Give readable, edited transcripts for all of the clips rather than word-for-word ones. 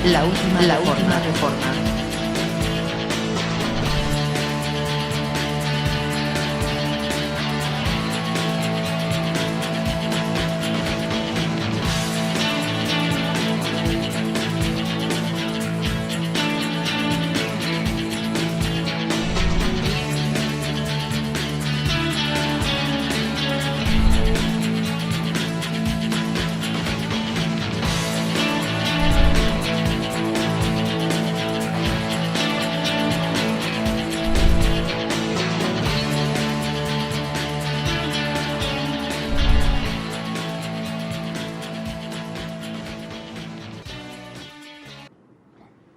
La última reforma.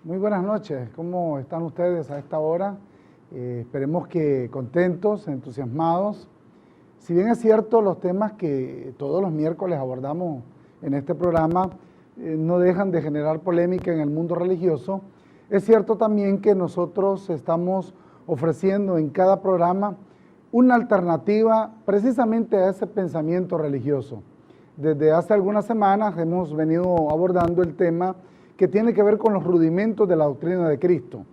Muy buenas noches, ¿cómo están ustedes a esta hora? Esperemos que contentos, entusiasmados. Si bien es cierto, los temas que todos los miércoles abordamos en este programa no dejan de generar polémica en el mundo religioso, es cierto también que nosotros estamos ofreciendo en cada programa una alternativa precisamente a ese pensamiento religioso. Desde hace algunas semanas hemos venido abordando el tema que tiene que ver con los rudimentos de la doctrina de Cristo.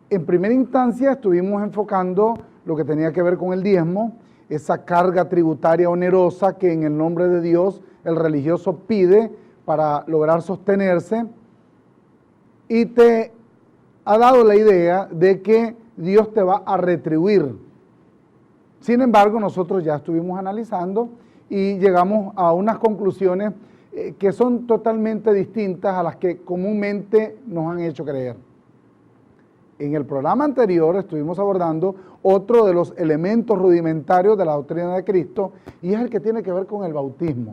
En primera instancia estuvimos enfocando lo que tenía que ver con el diezmo, esa carga tributaria onerosa que en el nombre de Dios el religioso pide para lograr sostenerse, y te ha dado la idea de que Dios te va a retribuir. Sin embargo, nosotros ya estuvimos analizando y llegamos a unas conclusiones que son totalmente distintas a las que comúnmente nos han hecho creer. En el programa anterior estuvimos abordando otro de los elementos rudimentarios de la doctrina de Cristo, y es el que tiene que ver con el bautismo.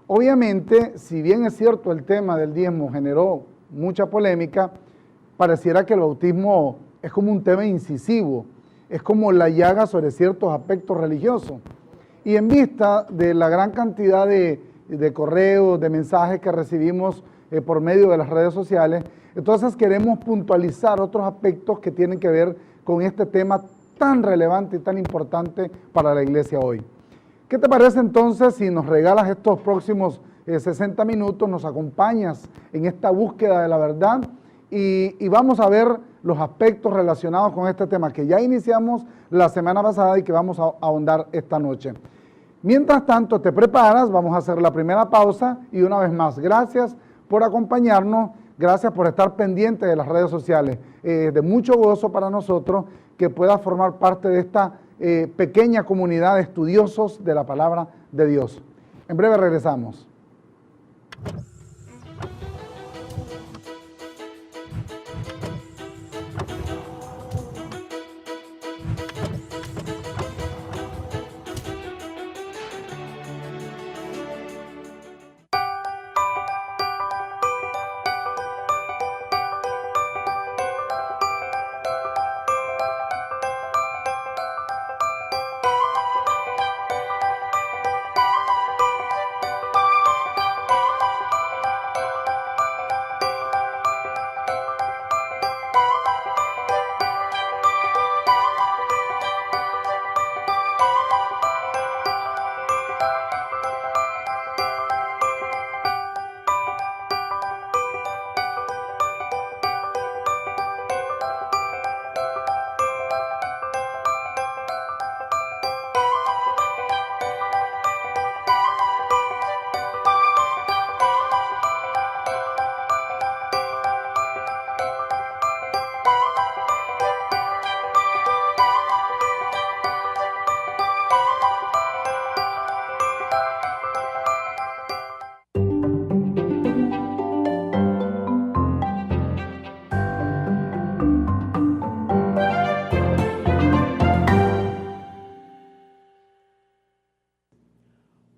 Obviamente, si bien es cierto el tema del diezmo generó mucha polémica, pareciera que el bautismo es como un tema incisivo, es como la llaga sobre ciertos aspectos religiosos. Y en vista de la gran cantidad de correos, de mensajes que recibimos por medio de las redes sociales, entonces queremos puntualizar otros aspectos que tienen que ver con este tema tan relevante y tan importante para la iglesia hoy. ¿Qué te parece entonces si nos regalas estos próximos 60 minutos, nos acompañas en esta búsqueda de la verdad y vamos a ver los aspectos relacionados con este tema que ya iniciamos la semana pasada y que vamos a ahondar esta noche? Mientras tanto, te preparas, vamos a hacer la primera pausa y una vez más, gracias por acompañarnos, gracias por estar pendiente de las redes sociales. De mucho gozo para nosotros que puedas formar parte de esta pequeña comunidad de estudiosos de la palabra de Dios. En breve regresamos.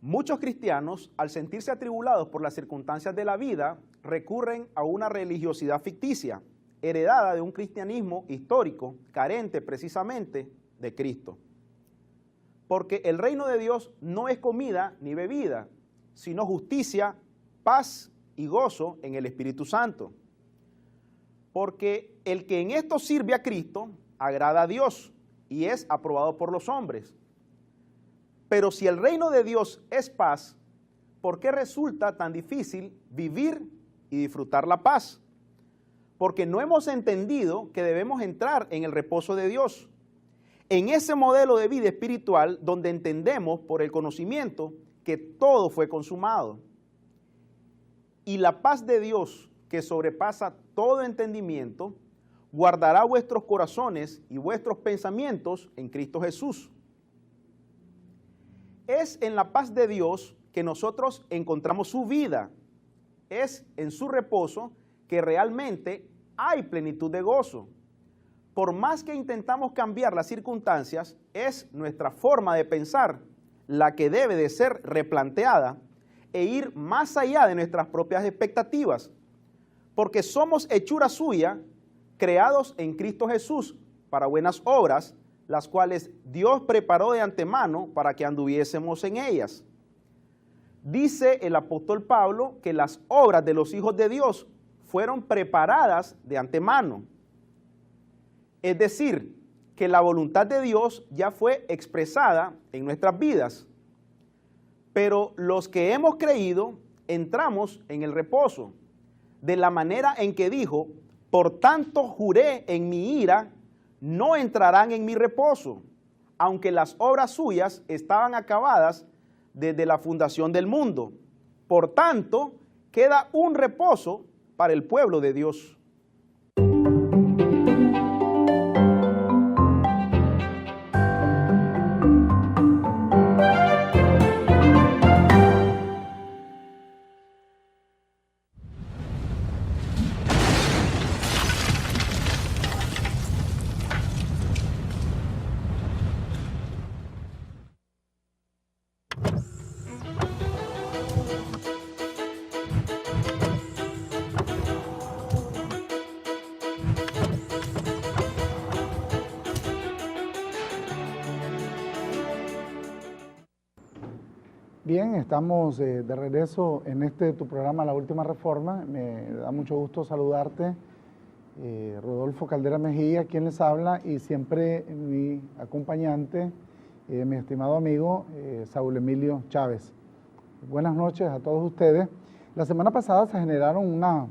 Muchos cristianos, al sentirse atribulados por las circunstancias de la vida, recurren a una religiosidad ficticia, heredada de un cristianismo histórico, carente precisamente de Cristo. Porque el reino de Dios no es comida ni bebida, sino justicia, paz y gozo en el Espíritu Santo. Porque el que en esto sirve a Cristo, agrada a Dios y es aprobado por los hombres. Pero si el reino de Dios es paz, ¿por qué resulta tan difícil vivir y disfrutar la paz, porque no hemos entendido que debemos entrar en el reposo de Dios, en ese modelo de vida espiritual donde entendemos por el conocimiento que todo fue consumado. Y la paz de Dios, que sobrepasa todo entendimiento, guardará vuestros corazones y vuestros pensamientos en Cristo Jesús. Es en la paz de Dios que nosotros encontramos su vida. Es en su reposo que realmente hay plenitud de gozo. Por más que intentamos cambiar las circunstancias, es nuestra forma de pensar la que debe de ser replanteada e ir más allá de nuestras propias expectativas, porque somos hechura suya, creados en Cristo Jesús para buenas obras, las cuales Dios preparó de antemano para que anduviésemos en ellas. Dice el apóstol Pablo que las obras de los hijos de Dios fueron preparadas de antemano. Es decir, que la voluntad de Dios ya fue expresada en nuestras vidas. Pero los que hemos creído entramos en el reposo, de la manera en que dijo: por tanto juré en mi ira, no entrarán en mi reposo, aunque las obras suyas estaban acabadas desde la fundación del mundo. Por tanto, queda un reposo para el pueblo de Dios. Bien, estamos de regreso en tu programa La Última Reforma. Me da mucho gusto saludarte, Rodolfo Caldera Mejía, quien les habla, y siempre mi acompañante, mi estimado amigo Saúl Emilio Chávez. Buenas noches a todos ustedes. La semana pasada se generaron una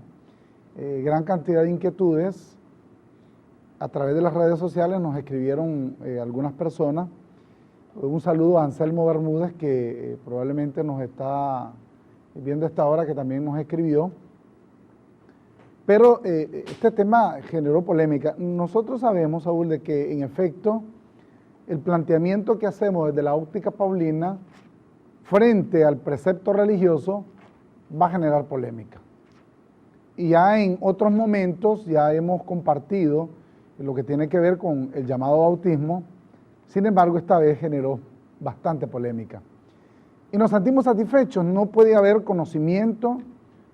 gran cantidad de inquietudes. A través de las redes sociales nos escribieron algunas personas. Un saludo a Anselmo Bermúdez, que probablemente nos está viendo a esta hora, que también nos escribió. Pero este tema generó polémica. Nosotros sabemos, Saúl, de que en efecto el planteamiento que hacemos desde la óptica paulina frente al precepto religioso va a generar polémica. Y ya en otros momentos ya hemos compartido lo que tiene que ver con el llamado bautismo. Sin embargo, esta vez generó bastante polémica. Y nos sentimos satisfechos. No puede haber conocimiento,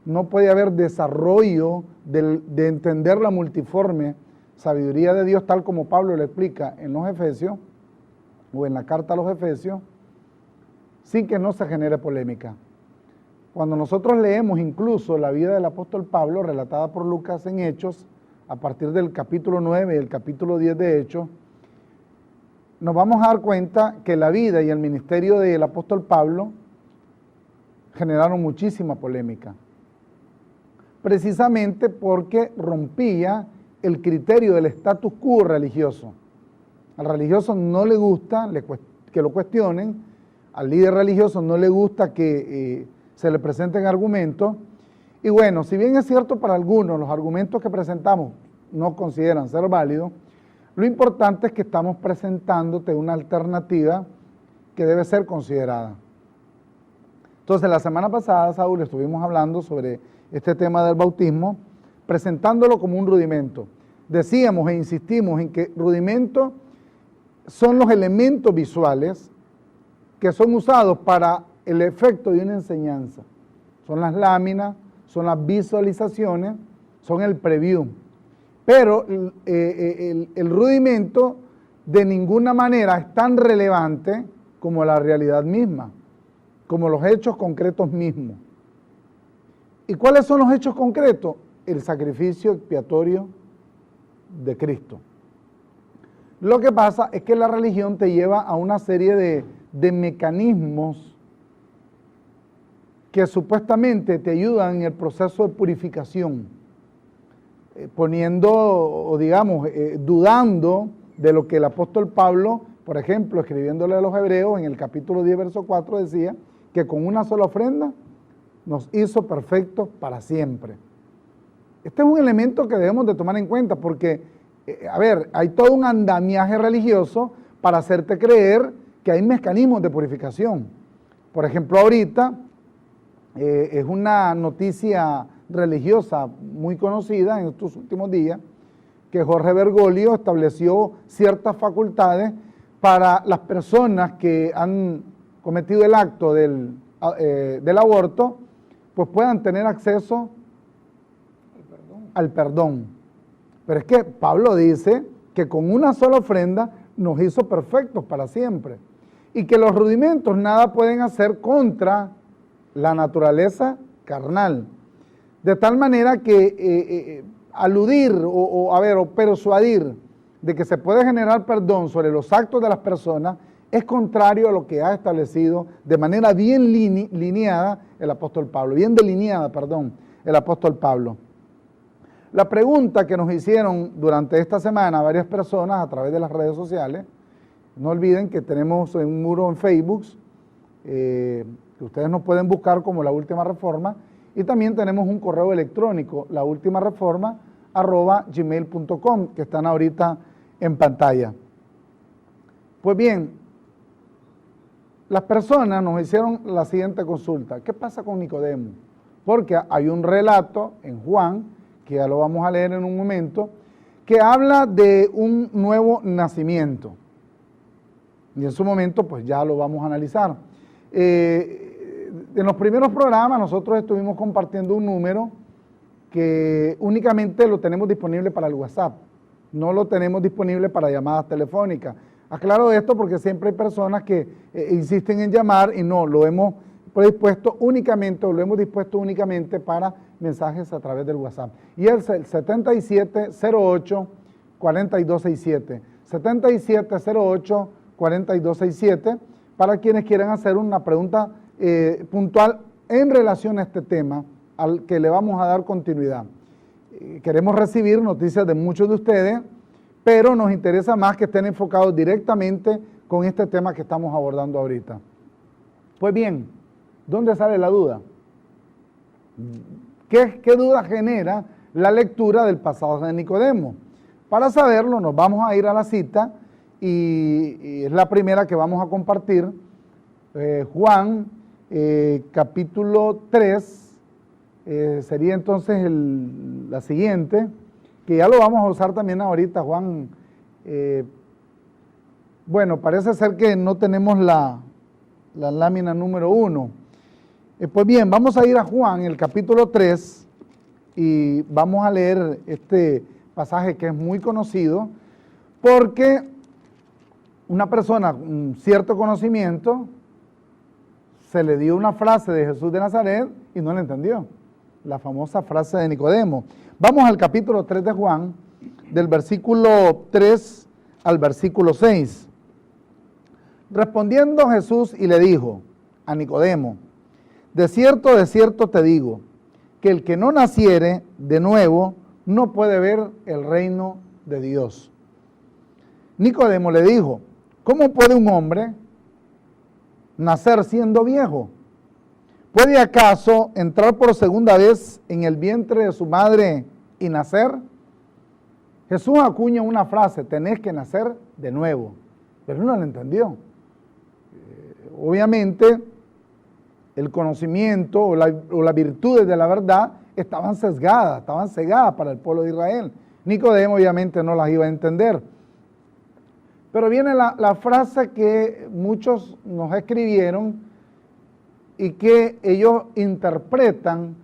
no puede haber desarrollo de entender la multiforme sabiduría de Dios, tal como Pablo lo explica en los Efesios, o en la carta a los Efesios, sin que no se genere polémica. Cuando nosotros leemos incluso la vida del apóstol Pablo, relatada por Lucas en Hechos, a partir del capítulo 9 y el capítulo 10 de Hechos, nos vamos a dar cuenta que la vida y el ministerio del apóstol Pablo generaron muchísima polémica, precisamente porque rompía el criterio del status quo religioso. Al religioso no le gusta que lo cuestionen, al líder religioso no le gusta que se le presenten argumentos, y bueno, si bien es cierto para algunos los argumentos que presentamos no consideran ser válidos, lo importante es que estamos presentándote una alternativa que debe ser considerada. Entonces, la semana pasada, Saúl, estuvimos hablando sobre este tema del bautismo, presentándolo como un rudimento. Decíamos e insistimos en que rudimentos son los elementos visuales que son usados para el efecto de una enseñanza. Son las láminas, son las visualizaciones, son el preview. Pero el rudimento de ninguna manera es tan relevante como la realidad misma, como los hechos concretos mismos. ¿Y cuáles son los hechos concretos? El sacrificio expiatorio de Cristo. Lo que pasa es que la religión te lleva a una serie de mecanismos que supuestamente te ayudan en el proceso de purificación, poniendo, o digamos, dudando de lo que el apóstol Pablo, por ejemplo, escribiéndole a los Hebreos en el capítulo 10, verso 4, decía que con una sola ofrenda nos hizo perfectos para siempre. Este es un elemento que debemos de tomar en cuenta porque, a ver, hay todo un andamiaje religioso para hacerte creer que hay mecanismos de purificación. Por ejemplo, ahorita es una noticia religiosa muy conocida en estos últimos días, que Jorge Bergoglio estableció ciertas facultades para las personas que han cometido el acto del aborto, pues puedan tener acceso al perdón. Pero es que Pablo dice que con una sola ofrenda nos hizo perfectos para siempre y que los rudimentos nada pueden hacer contra la naturaleza carnal. De tal manera que aludir o persuadir de que se puede generar perdón sobre los actos de las personas es contrario a lo que ha establecido de manera bien lineada el apóstol Pablo, bien delineada, perdón, el apóstol Pablo. La pregunta que nos hicieron durante esta semana varias personas a través de las redes sociales, no olviden que tenemos un muro en Facebook, que ustedes nos pueden buscar como La Última Reforma, y también tenemos un correo electrónico, laultimareforma@gmail.com, que están ahorita en pantalla. Pues bien, las personas nos hicieron la siguiente consulta: ¿qué pasa con Nicodemo? Porque hay un relato en Juan, que ya lo vamos a leer en un momento, que habla de un nuevo nacimiento. Y en su momento, pues ya lo vamos a analizar. En los primeros programas nosotros estuvimos compartiendo un número que únicamente lo tenemos disponible para el WhatsApp, no lo tenemos disponible para llamadas telefónicas. Aclaro esto porque siempre hay personas que insisten en llamar y no, lo hemos dispuesto únicamente para mensajes a través del WhatsApp. Y es el 7708-4267, 7708-4267, para quienes quieran hacer una pregunta puntual en relación a este tema al que le vamos a dar continuidad. Queremos recibir noticias de muchos de ustedes, pero nos interesa más que estén enfocados directamente con este tema que estamos abordando ahorita. Pues bien, ¿dónde sale la duda? ¿Qué duda genera la lectura del pasaje de Nicodemo? Para saberlo, nos vamos a ir a la cita y es la primera que vamos a compartir. Juan, capítulo 3, sería entonces la siguiente, que ya lo vamos a usar también ahorita, Juan. Bueno, parece ser que no tenemos la lámina número 1. Pues bien, vamos a ir a Juan, el capítulo 3, y vamos a leer este pasaje que es muy conocido, porque una persona con cierto conocimiento se le dio una frase de Jesús de Nazaret y no la entendió, la famosa frase de Nicodemo. Vamos al capítulo 3 de Juan, del versículo 3 al versículo 6. Respondiendo Jesús y le dijo a Nicodemo: de cierto te digo, que el que no naciere de nuevo no puede ver el reino de Dios. Nicodemo le dijo: ¿cómo puede un hombre nacer siendo viejo? ¿Puede acaso entrar por segunda vez en el vientre de su madre y nacer? Jesús acuña una frase: tenés que nacer de nuevo, pero él no lo entendió. Obviamente, el conocimiento o las virtudes de la verdad estaban sesgadas, estaban cegadas para el pueblo de Israel. Nicodemo obviamente no las iba a entender. Pero viene la frase que muchos nos escribieron y que ellos interpretan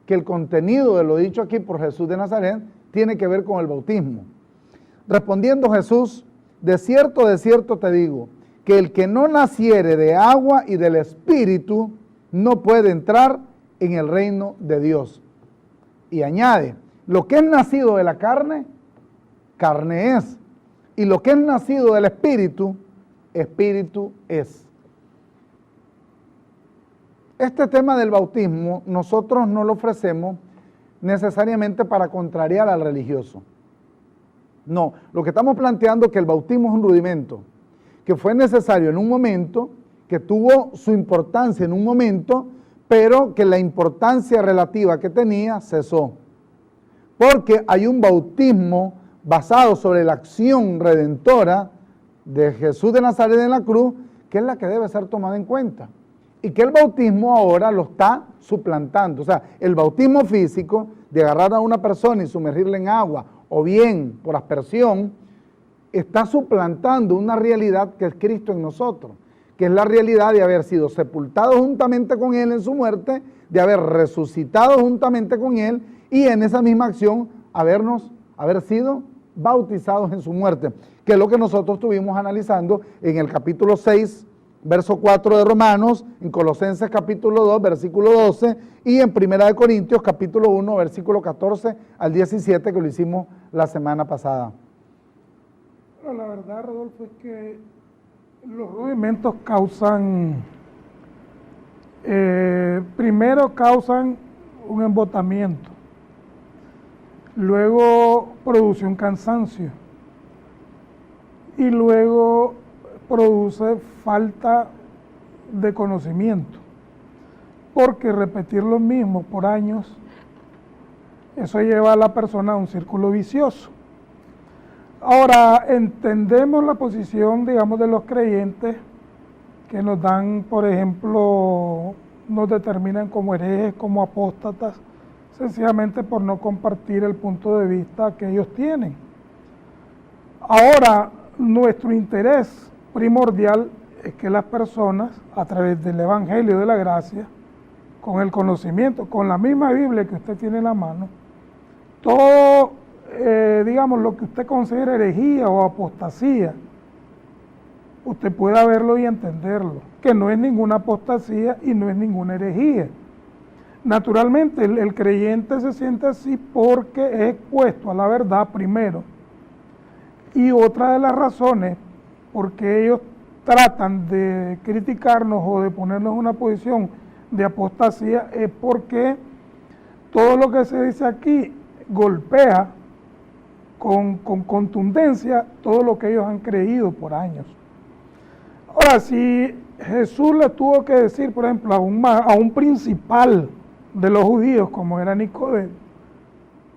que el contenido de lo dicho aquí por Jesús de Nazaret tiene que ver con el bautismo. Respondiendo Jesús: de cierto te digo, que el que no naciere de agua y del Espíritu no puede entrar en el reino de Dios. Y añade: lo que es nacido de la carne, carne es, y lo que es nacido del Espíritu, Espíritu es. Este tema del bautismo nosotros no lo ofrecemos necesariamente para contrariar al religioso. No, lo que estamos planteando es que el bautismo es un rudimento, que fue necesario en un momento, que tuvo su importancia en un momento, pero que la importancia relativa que tenía cesó. Porque hay un bautismo basado sobre la acción redentora de Jesús de Nazaret en la cruz, que es la que debe ser tomada en cuenta. Y que el bautismo ahora lo está suplantando. O sea, el bautismo físico de agarrar a una persona y sumergirla en agua, o bien por aspersión, está suplantando una realidad que es Cristo en nosotros, que es la realidad de haber sido sepultado juntamente con Él en su muerte, de haber resucitado juntamente con Él y en esa misma acción haber sido bautizados en su muerte, que es lo que nosotros estuvimos analizando en el capítulo 6, verso 4 de Romanos, en Colosenses capítulo 2, versículo 12, y en Primera de Corintios capítulo 1, versículo 14 al 17, que lo hicimos la semana pasada. Pero la verdad, Rodolfo, es que los rudimentos causan, primero causan un embotamiento, luego produce un cansancio y luego produce falta de conocimiento, porque repetir lo mismo por años, eso lleva a la persona a un círculo vicioso. Ahora, entendemos la posición, digamos, de los creyentes que nos dan, por ejemplo, nos determinan como herejes, como apóstatas, sencillamente por no compartir el punto de vista que ellos tienen. Ahora, nuestro interés primordial es que las personas, a través del Evangelio de la Gracia, con el conocimiento, con la misma Biblia que usted tiene en la mano, todo, digamos, lo que usted considera herejía o apostasía, usted pueda verlo y entenderlo, que no es ninguna apostasía y no es ninguna herejía. Naturalmente, el creyente se siente así porque es expuesto a la verdad primero, y otra de las razones porque ellos tratan de criticarnos o de ponernos en una posición de apostasía es porque todo lo que se dice aquí golpea con contundencia todo lo que ellos han creído por años. Ahora, si Jesús le tuvo que decir, por ejemplo, a un principal de los judíos, como era Nicodemo,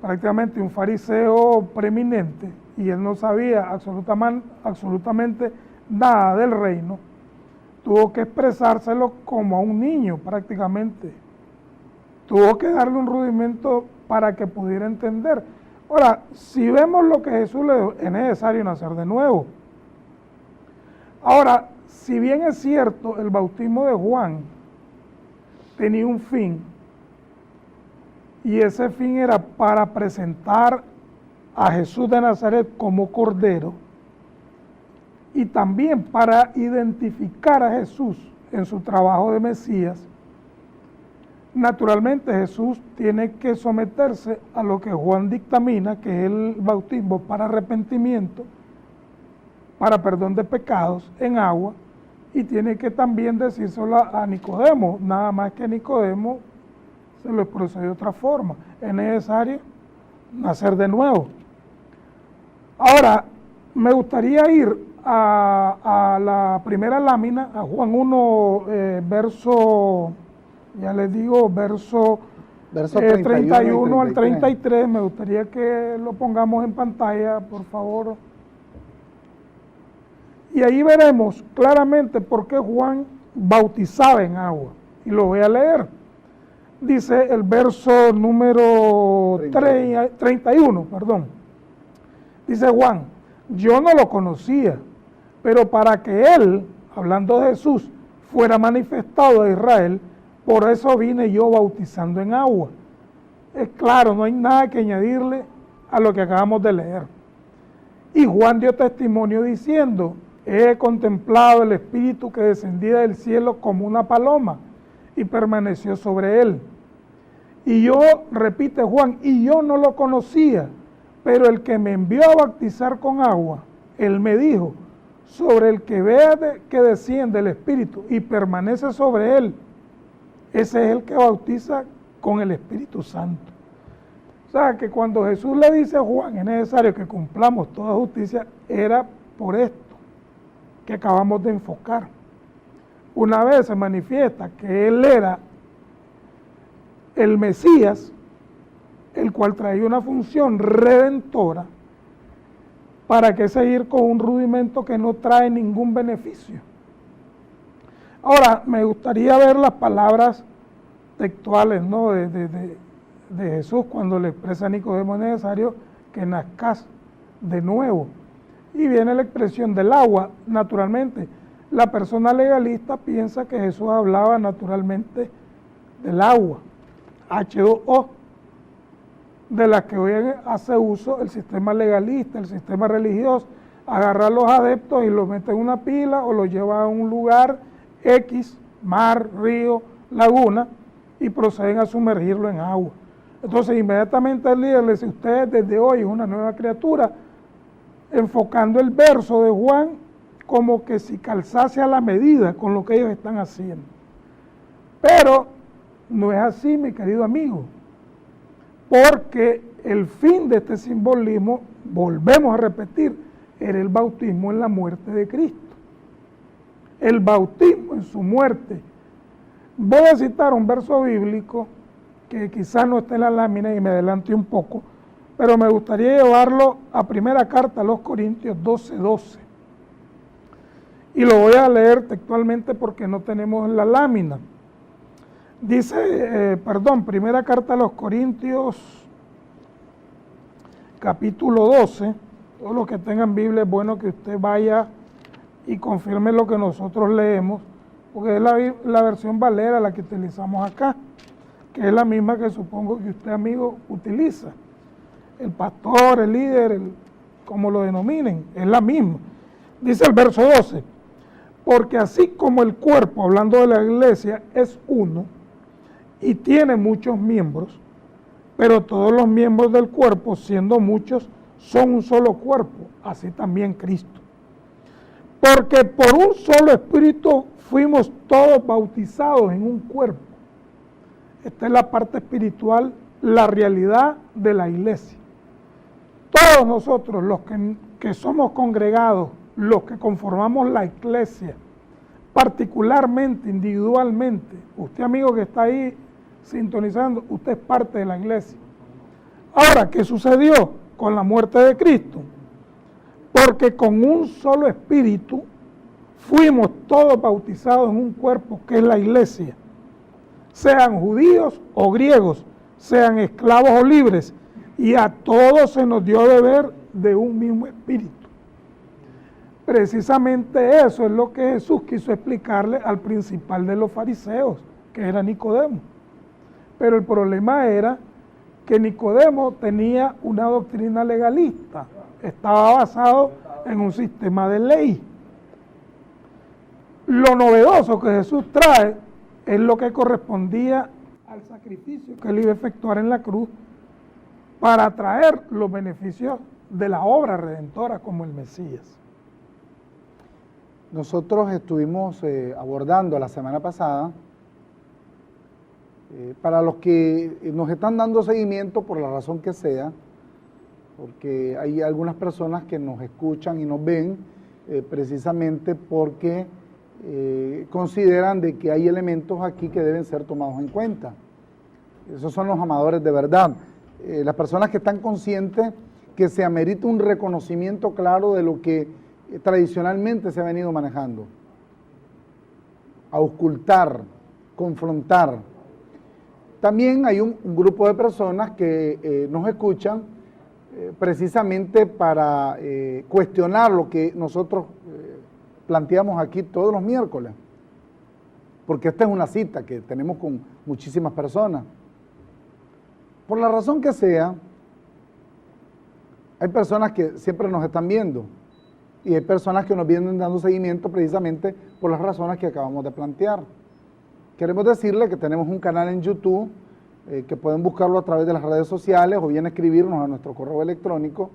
prácticamente un fariseo preeminente, y él no sabía absolutamente nada del reino, tuvo que expresárselo como a un niño prácticamente. Tuvo que darle un rudimento para que pudiera entender. Ahora, si vemos lo que Jesús le dijo, es necesario nacer de nuevo. Ahora, si bien es cierto, el bautismo de Juan tenía un fin, y ese fin era para presentar a Jesús de Nazaret como Cordero, y también para identificar a Jesús en su trabajo de Mesías, naturalmente Jesús tiene que someterse a lo que Juan dictamina, que es el bautismo para arrepentimiento, para perdón de pecados en agua, y tiene que también decírselo a Nicodemo, nada más que Nicodemo se lo expresó de otra forma. Es necesario nacer de nuevo. Ahora, me gustaría ir a la primera lámina, a Juan 1, verso, ya les digo, verso 31 al 33. Me gustaría que lo pongamos en pantalla, por favor. Y ahí veremos claramente por qué Juan bautizaba en agua. Y lo voy a leer. Dice el verso número 31, perdón. Dice Juan, yo no lo conocía, pero para que él, hablando de Jesús, fuera manifestado a Israel, por eso vine yo bautizando en agua. Es claro, no hay nada que añadirle a lo que acabamos de leer. Y Juan dio testimonio diciendo, he contemplado el Espíritu que descendía del cielo como una paloma y permaneció sobre él. Y yo, repite Juan, y yo no lo conocía, pero el que me envió a bautizar con agua, él me dijo, sobre el que vea que desciende el Espíritu y permanece sobre él, ese es el que bautiza con el Espíritu Santo. O sea, que cuando Jesús le dice a Juan, es necesario que cumplamos toda justicia, era por esto que acabamos de enfocar. Una vez se manifiesta que Él era el Mesías, el cual traía una función redentora, ¿para qué seguir con un rudimento que no trae ningún beneficio? Ahora, me gustaría ver las palabras textuales, ¿no?, de Jesús cuando le expresa a Nicodemo: es necesario que nazcas de nuevo. Y viene la expresión del agua. Naturalmente, la persona legalista piensa que Jesús hablaba naturalmente del agua, H2O, de la que hoy hace uso el sistema legalista, el sistema religioso. Agarra a los adeptos y los mete en una pila o los lleva a un lugar X, mar, río, laguna, y proceden a sumergirlo en agua. Entonces inmediatamente el líder le dice: usted desde hoy es una nueva criatura, enfocando el verso de Juan como que si calzase a la medida con lo que ellos están haciendo. Pero no es así, mi querido amigo, porque el fin de este simbolismo, volvemos a repetir, era el bautismo en la muerte de Cristo. El bautismo en su muerte. Voy a citar un verso bíblico que quizás no esté en la lámina y me adelante un poco, pero me gustaría llevarlo a primera carta a los Corintios 12:12. Y lo voy a leer textualmente porque no tenemos la lámina. Dice, primera carta a los Corintios, capítulo 12. Todos los que tengan Biblia, es bueno que usted vaya y confirme lo que nosotros leemos, porque es la versión Valera la que utilizamos acá, que es la misma que supongo que usted, amigo, utiliza. El pastor, el líder, como lo denominen, es la misma. Dice el verso 12: porque así como el cuerpo, hablando de la iglesia, es uno y tiene muchos miembros, pero todos los miembros del cuerpo, siendo muchos, son un solo cuerpo, así también Cristo. Porque por un solo espíritu fuimos todos bautizados en un cuerpo. Esta es la parte espiritual, la realidad de la iglesia. Todos nosotros, los que somos congregados, los que conformamos la iglesia, particularmente, individualmente, usted, amigo que está ahí sintonizando, usted es parte de la iglesia. Ahora, ¿qué sucedió con la muerte de Cristo? Porque con un solo espíritu fuimos todos bautizados en un cuerpo que es la iglesia, sean judíos o griegos, sean esclavos o libres, y a todos se nos dio a beber de un mismo espíritu. Precisamente eso es lo que Jesús quiso explicarle al principal de los fariseos, que era Nicodemo. Pero el problema era que Nicodemo tenía una doctrina legalista, estaba basado en un sistema de ley. Lo novedoso que Jesús trae es lo que correspondía al sacrificio que él iba a efectuar en la cruz para traer los beneficios de la obra redentora como el Mesías. Nosotros estuvimos abordando la semana pasada, para los que nos están dando seguimiento por la razón que sea, porque hay algunas personas que nos escuchan y nos ven precisamente porque consideran de que hay elementos aquí que deben ser tomados en cuenta. Esos son los amadores de verdad, las personas que están conscientes que se amerita un reconocimiento claro de lo que tradicionalmente se ha venido manejando. Auscultar, confrontar. También hay un grupo de personas que nos escuchan precisamente para cuestionar lo que nosotros planteamos aquí todos los miércoles, porque esta es una cita que tenemos con muchísimas personas. Por la razón que sea, hay personas que siempre nos están viendo y hay personas que nos vienen dando seguimiento precisamente por las razones que acabamos de plantear. Queremos decirle que tenemos un canal en YouTube, que pueden buscarlo a través de las redes sociales o bien escribirnos a nuestro correo electrónico,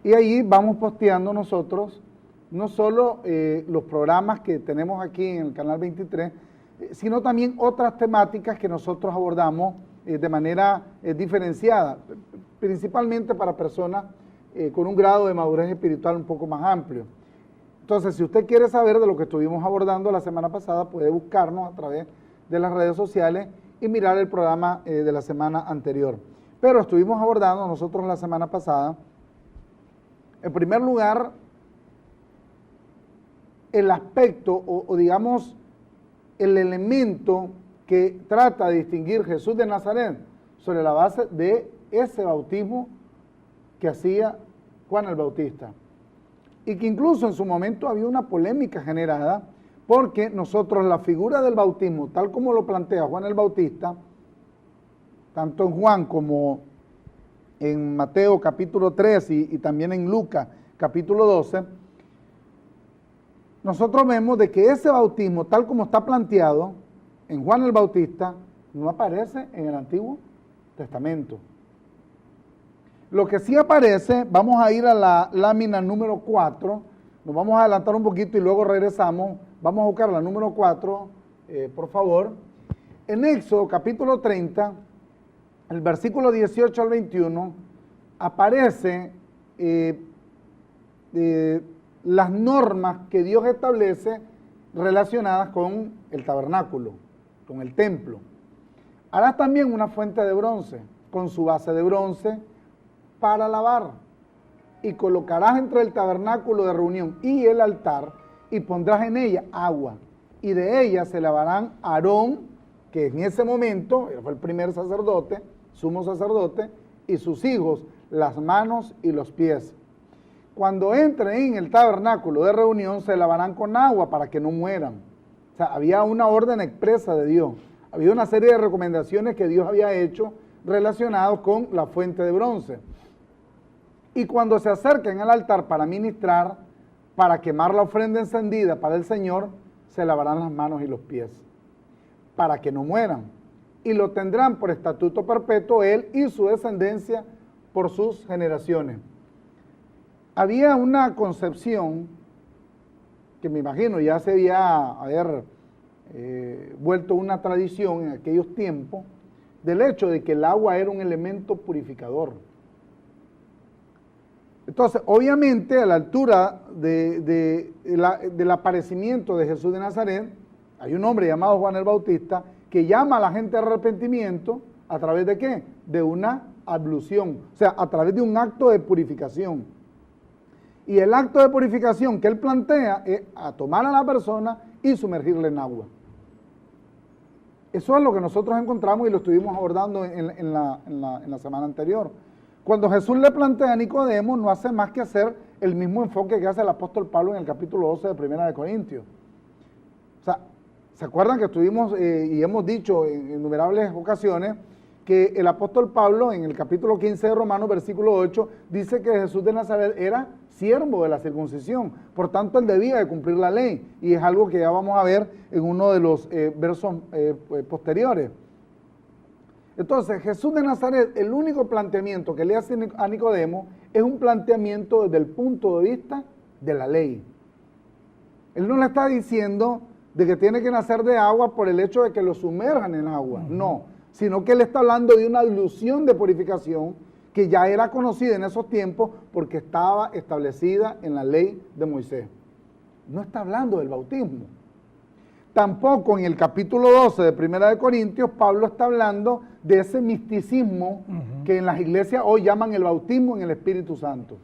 y ahí vamos posteando nosotros no solo los programas que tenemos aquí en el canal 23, sino también otras temáticas que nosotros abordamos de manera diferenciada, principalmente para personas con un grado de madurez espiritual un poco más amplio. Entonces, si usted quiere saber de lo que estuvimos abordando la semana pasada, puede buscarnos a través de las redes sociales y mirar el programa de la semana anterior. Pero estuvimos abordando nosotros la semana pasada, en primer lugar, el aspecto o digamos el elemento que trata de distinguir Jesús de Nazaret sobre la base de ese bautismo que hacía Juan el Bautista. Y que incluso en su momento había una polémica generada porque nosotros la figura del bautismo, tal como lo plantea Juan el Bautista, tanto en Juan como en Mateo capítulo 3 y también en Lucas capítulo 12, nosotros vemos de que ese bautismo, tal como está planteado en Juan el Bautista, no aparece en el Antiguo Testamento. Lo que sí aparece, vamos a ir a la lámina número 4, nos vamos a adelantar un poquito y luego regresamos, vamos a buscar la número 4, por favor. En Éxodo capítulo 30, el versículo 18 al 21, aparece las normas que Dios establece relacionadas con el tabernáculo, con el templo. Harás también una fuente de bronce, con su base de bronce, para lavar, y colocarás entre el tabernáculo de reunión y el altar, y pondrás en ella agua, y de ella se lavarán Aarón, que en ese momento fue el primer sacerdote, sumo sacerdote, y sus hijos, las manos y los pies. Cuando entren en el tabernáculo de reunión, se lavarán con agua para que no mueran. O sea, había una orden expresa de Dios. Había una serie de recomendaciones que Dios había hecho relacionados con la fuente de bronce. Y cuando se acerquen al altar para ministrar, para quemar la ofrenda encendida para el Señor, se lavarán las manos y los pies, para que no mueran. Y lo tendrán por estatuto perpetuo él y su descendencia por sus generaciones. Había una concepción que me imagino ya se había vuelto una tradición en aquellos tiempos, del hecho de que el agua era un elemento purificador. Entonces, obviamente, a la altura del aparecimiento de Jesús de Nazaret, hay un hombre llamado Juan el Bautista que llama a la gente al arrepentimiento a través de ¿qué? De una ablución, o sea, a través de un acto de purificación. Y el acto de purificación que él plantea es a tomar a la persona y sumergirla en agua. Eso es lo que nosotros encontramos y lo estuvimos abordando en la semana anterior. Cuando Jesús le plantea a Nicodemo, no hace más que hacer el mismo enfoque que hace el apóstol Pablo en el capítulo 12 de Primera de Corintios. O sea, ¿se acuerdan que estuvimos y hemos dicho en innumerables ocasiones que el apóstol Pablo en el capítulo 15 de Romanos, versículo 8, dice que Jesús de Nazaret era siervo de la circuncisión, por tanto él debía de cumplir la ley, y es algo que ya vamos a ver en uno de los versos posteriores. Entonces, Jesús de Nazaret, el único planteamiento que le hace a Nicodemo es un planteamiento desde el punto de vista de la ley. Él no le está diciendo de que tiene que nacer de agua por el hecho de que lo sumerjan en agua, no, sino que él está hablando de una ilusión de purificación que ya era conocida en esos tiempos porque estaba establecida en la ley de Moisés. No está hablando del bautismo. Tampoco en el capítulo 12 de Primera de Corintios, Pablo está hablando de ese misticismo que en las iglesias hoy llaman el bautismo en el Espíritu Santo.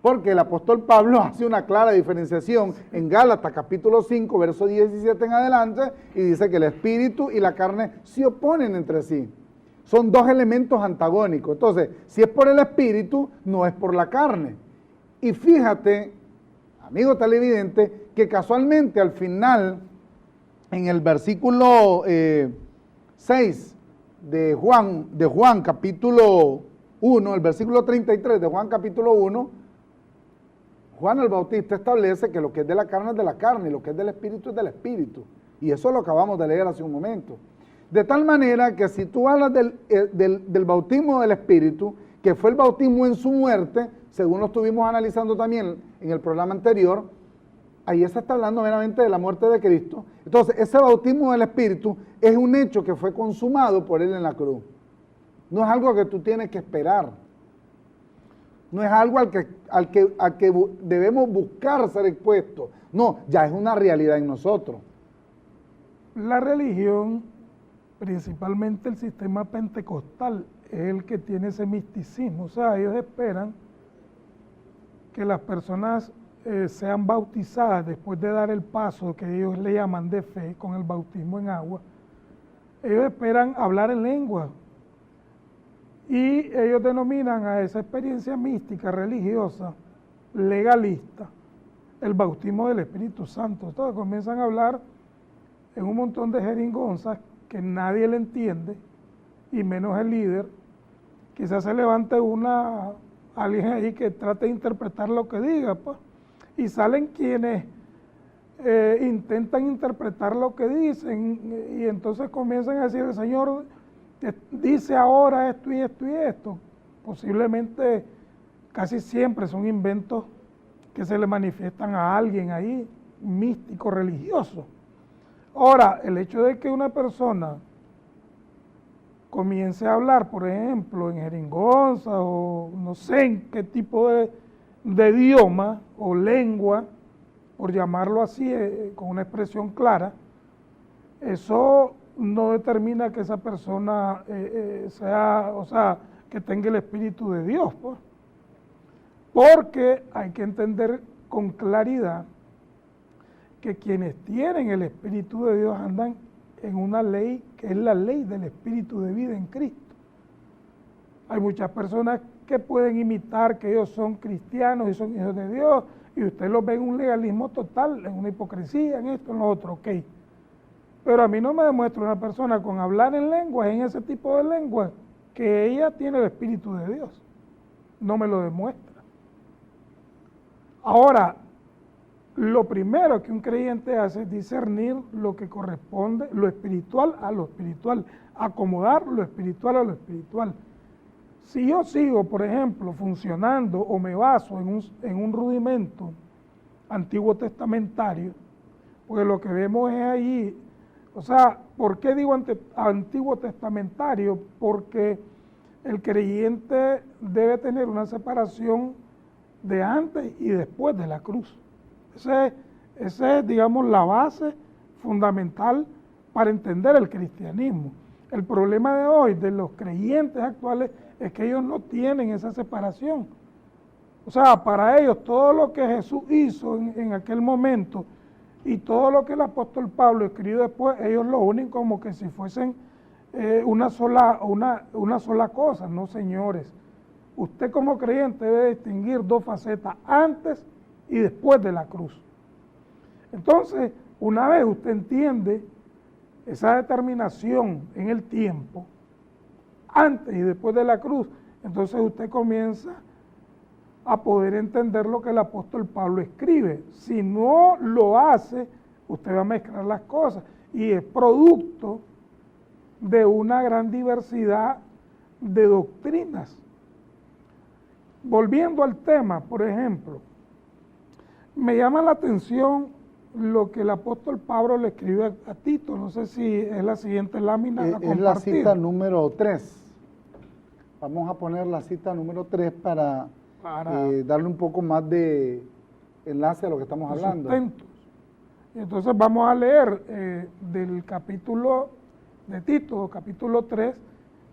Porque el apóstol Pablo hace una clara diferenciación en Gálatas capítulo 5, verso 17 en adelante, y dice que el Espíritu y la carne se oponen entre sí. Son dos elementos antagónicos. Entonces, si es por el Espíritu, no es por la carne. Y fíjate, amigo televidente, que casualmente al final, en el versículo 6 de Juan capítulo 1, el versículo 33 de Juan capítulo 1, Juan el Bautista establece que lo que es de la carne es de la carne y lo que es del Espíritu es del Espíritu. Y eso lo acabamos de leer hace un momento. De tal manera que si tú hablas del bautismo del Espíritu, que fue el bautismo en su muerte, según lo estuvimos analizando también en el programa anterior, ahí se está hablando meramente de la muerte de Cristo. Entonces, ese bautismo del Espíritu es un hecho que fue consumado por Él en la cruz. No es algo que tú tienes que esperar. No es algo al que debemos buscar ser expuestos. No, ya es una realidad en nosotros. La religión, principalmente el sistema pentecostal, es el que tiene ese misticismo. O sea, ellos esperan que las personas sean bautizadas después de dar el paso que ellos le llaman de fe con el bautismo en agua. Ellos esperan hablar en lengua y ellos denominan a esa experiencia mística, religiosa, legalista, el bautismo del Espíritu Santo. Entonces comienzan a hablar en un montón de jeringonzas que nadie le entiende y menos el líder. Quizás se levante alguien ahí que trate de interpretar lo que diga, pues, y salen quienes intentan interpretar lo que dicen y entonces comienzan a decir, el Señor dice ahora esto y esto y esto. Posiblemente, casi siempre son inventos que se le manifiestan a alguien ahí, místico, religioso. Ahora, el hecho de que una persona comience a hablar, por ejemplo, en jeringonza o no sé en qué tipo de idioma o lengua, por llamarlo así, con una expresión clara, eso no determina que esa persona que tenga el Espíritu de Dios, pues. Porque hay que entender con claridad que quienes tienen el Espíritu de Dios andan en una ley que es la ley del Espíritu de vida en Cristo. Hay muchas personas que pueden imitar que ellos son cristianos y son hijos de Dios, y usted los ve en un legalismo total, en una hipocresía, en esto, en lo otro, ok. Pero a mí no me demuestra una persona con hablar en lenguas, en ese tipo de lenguas, que ella tiene el Espíritu de Dios. No me lo demuestra. Ahora, lo primero que un creyente hace es discernir lo que corresponde, lo espiritual a lo espiritual, acomodar lo espiritual a lo espiritual. Si yo sigo, por ejemplo, funcionando o me baso en un rudimento antiguo testamentario, porque lo que vemos es ahí, o sea, ¿por qué digo antiguo testamentario? Porque el creyente debe tener una separación de antes y después de la cruz. Esa es, digamos, la base fundamental para entender el cristianismo. El problema de hoy, de los creyentes actuales, es que ellos no tienen esa separación. O sea, para ellos todo lo que Jesús hizo en aquel momento y todo lo que el apóstol Pablo escribió después, ellos lo unen como que si fuesen una sola cosa. No, señores. Usted como creyente debe distinguir dos facetas, antes y después de la cruz. Entonces, una vez usted entiende esa determinación en el tiempo, antes y después de la cruz, entonces usted comienza a poder entender lo que el apóstol Pablo escribe. Si no lo hace, usted va a mezclar las cosas y es producto de una gran diversidad de doctrinas. Volviendo al tema, por ejemplo, me llama la atención lo que el apóstol Pablo le escribe a Tito. No sé si es la siguiente lámina a compartir. Es la cita número 3. Vamos a poner la cita número 3 para darle un poco más de enlace a lo que estamos hablando. Sustentos. Entonces vamos a leer del capítulo de Tito, capítulo 3,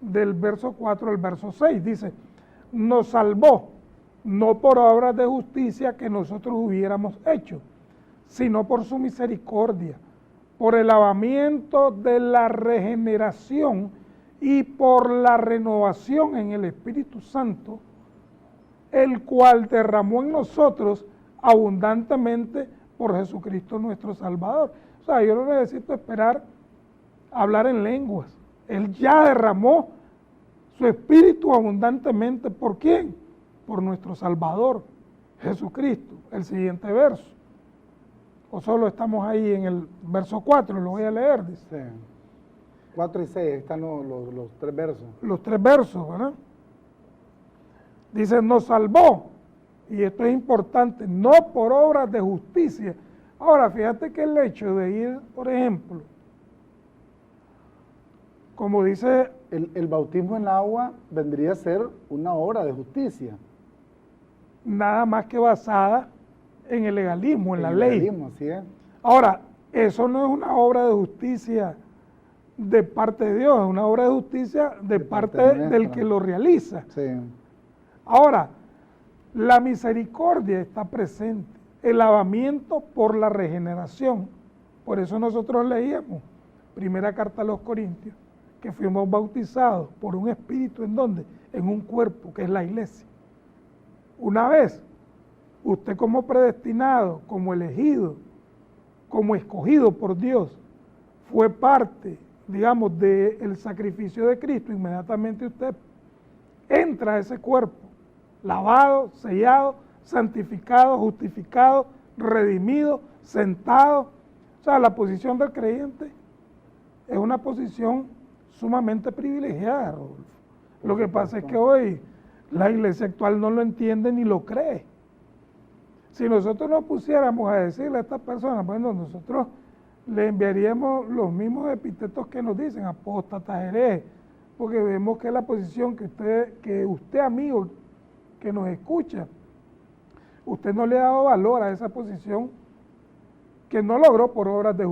del verso 4 al verso 6. Dice, nos salvó, no por obras de justicia que nosotros hubiéramos hecho, sino por su misericordia, por el lavamiento de la regeneración y por la renovación en el Espíritu Santo, el cual derramó en nosotros abundantemente por Jesucristo nuestro Salvador. O sea, yo no necesito esperar hablar en lenguas. Él ya derramó su Espíritu abundantemente. ¿Por quién? Por nuestro Salvador, Jesucristo. El siguiente verso. O solo estamos ahí en el verso 4, lo voy a leer, dice. Sí. 4 y 6, están los 3 versos. Los 3 versos, ¿verdad? Dice, nos salvó, y esto es importante, no por obras de justicia, Ahora, fíjate que el hecho de ir, por ejemplo, como dice, El bautismo en agua vendría a ser una obra de justicia. nada más que basada en el legalismo, en la el ley. legalismo, así es. Ahora, eso no es una obra de justicia de parte de Dios, es una obra de justicia de parte nuestra. del que lo realiza. Sí. Ahora, la misericordia está presente, el lavamiento por la regeneración. Por eso nosotros leíamos, primera carta a los Corintios, que fuimos bautizados por un espíritu, ¿en dónde? En un cuerpo, que es la iglesia. Una vez, usted como predestinado, como elegido, como escogido por Dios, fue parte, digamos, del sacrificio de Cristo, inmediatamente usted entra a ese cuerpo, lavado, sellado, santificado, justificado, redimido, sentado. O sea, la posición del creyente es una posición sumamente privilegiada, Rodolfo. Lo que pasa es que hoy la iglesia actual no lo entiende ni lo cree. Si nosotros nos pusiéramos a decirle a estas personas, bueno, nosotros le enviaríamos los mismos epítetos que nos dicen, apóstatas, herejes, porque vemos que la posición que usted, amigo, que nos escucha, usted no le ha dado valor a esa posición que no logró por obras de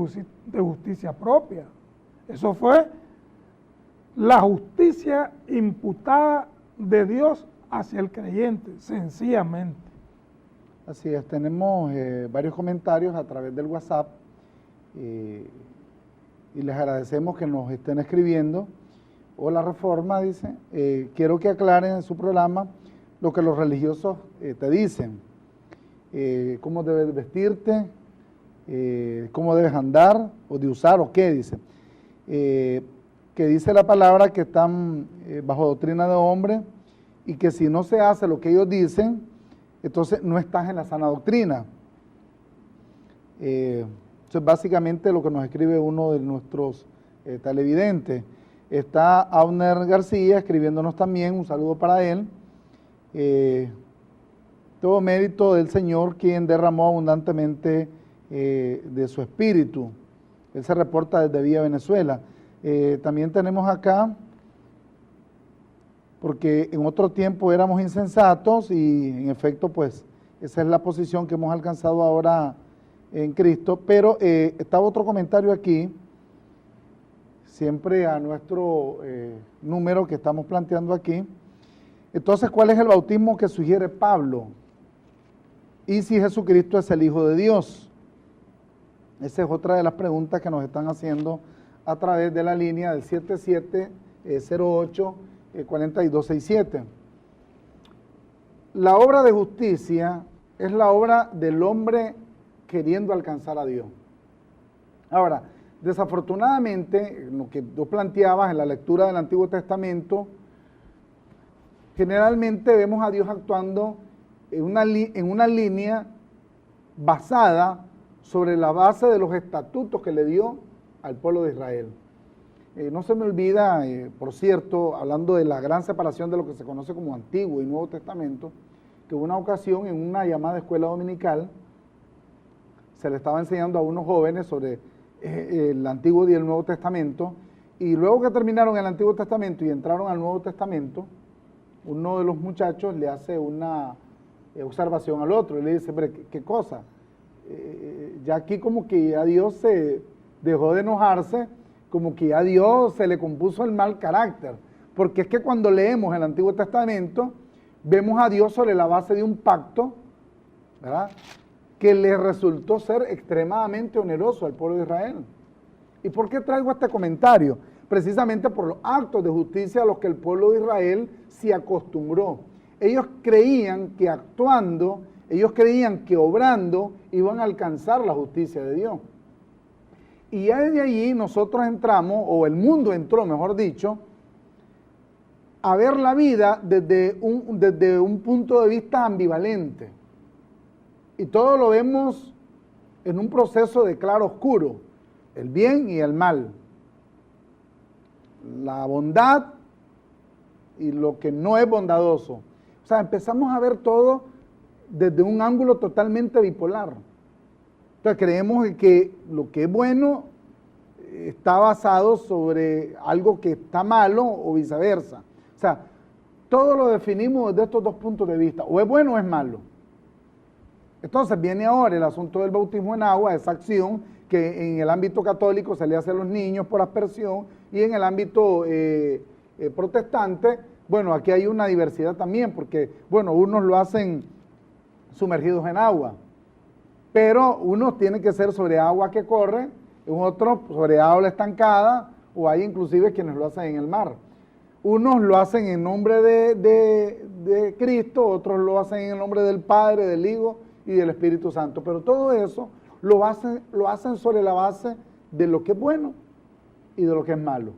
justicia propia. Eso fue la justicia imputada de Dios hacia el creyente, sencillamente. Así es, tenemos varios comentarios a través del WhatsApp y les agradecemos que nos estén escribiendo. Hola Reforma, dice, quiero que aclaren en su programa lo que los religiosos te dicen, cómo debes vestirte, cómo debes andar o de usar o qué, dice. Que dice la palabra que están bajo doctrina de hombre y que si no se hace lo que ellos dicen, entonces no estás en la sana doctrina. Eso es básicamente lo que nos escribe uno de nuestros televidentes. Está Auner García escribiéndonos también, un saludo para él. Todo mérito del Señor, quien derramó abundantemente de su espíritu. Él se reporta desde Villa Venezuela. También tenemos acá, porque en otro tiempo éramos insensatos y en efecto pues esa es la posición que hemos alcanzado ahora en Cristo, pero estaba otro comentario aquí, siempre a nuestro número que estamos planteando aquí. Entonces, ¿cuál es el bautismo que sugiere Pablo? ¿Y si Jesucristo es el Hijo de Dios? Esa es otra de las preguntas que nos están haciendo a través de la línea del 7708-4267. La obra de justicia es la obra del hombre queriendo alcanzar a Dios. Ahora, desafortunadamente, lo que tú planteabas en la lectura del Antiguo Testamento, generalmente vemos a Dios actuando en una línea basada sobre la base de los estatutos que le dio al pueblo de Israel. No se me olvida, por cierto, hablando de la gran separación de lo que se conoce como Antiguo y Nuevo Testamento, que hubo una ocasión en una llamada escuela dominical, se le estaba enseñando a unos jóvenes sobre el Antiguo y el Nuevo Testamento, y luego que terminaron el Antiguo Testamento y entraron al Nuevo Testamento, uno de los muchachos le hace una observación al otro y le dice, pero ¿qué cosa? Ya aquí como que ya Dios se dejó de enojarse, como que a Dios se le compuso el mal carácter, porque es que cuando leemos el Antiguo Testamento, vemos a Dios sobre la base de un pacto, ¿verdad?, que le resultó ser extremadamente oneroso al pueblo de Israel. ¿Y por qué traigo este comentario? Precisamente por los actos de justicia a los que el pueblo de Israel se acostumbró. Ellos creían que actuando, ellos creían que obrando iban a alcanzar la justicia de Dios. Y ya desde allí nosotros entramos, o el mundo entró, mejor dicho, a ver la vida desde un punto de vista ambivalente. Y todo lo vemos en un proceso de claro oscuro, el bien y el mal, la bondad y lo que no es bondadoso. O sea, empezamos a ver todo desde un ángulo totalmente bipolar. Entonces creemos que lo que es bueno está basado sobre algo que está malo o viceversa. O sea, todo lo definimos desde estos dos puntos de vista, o es bueno o es malo. Entonces viene ahora el asunto del bautismo en agua, esa acción que en el ámbito católico se le hace a los niños por aspersión, y en el ámbito protestante, bueno, aquí hay una diversidad también, porque, bueno, unos lo hacen sumergidos en agua, pero unos tienen que ser sobre agua que corre, otros sobre agua estancada, o hay inclusive quienes lo hacen en el mar. Unos lo hacen en nombre de Cristo, otros lo hacen en el nombre del Padre, del Hijo y del Espíritu Santo, pero todo eso lo hacen sobre la base de lo que es bueno y de lo que es malo.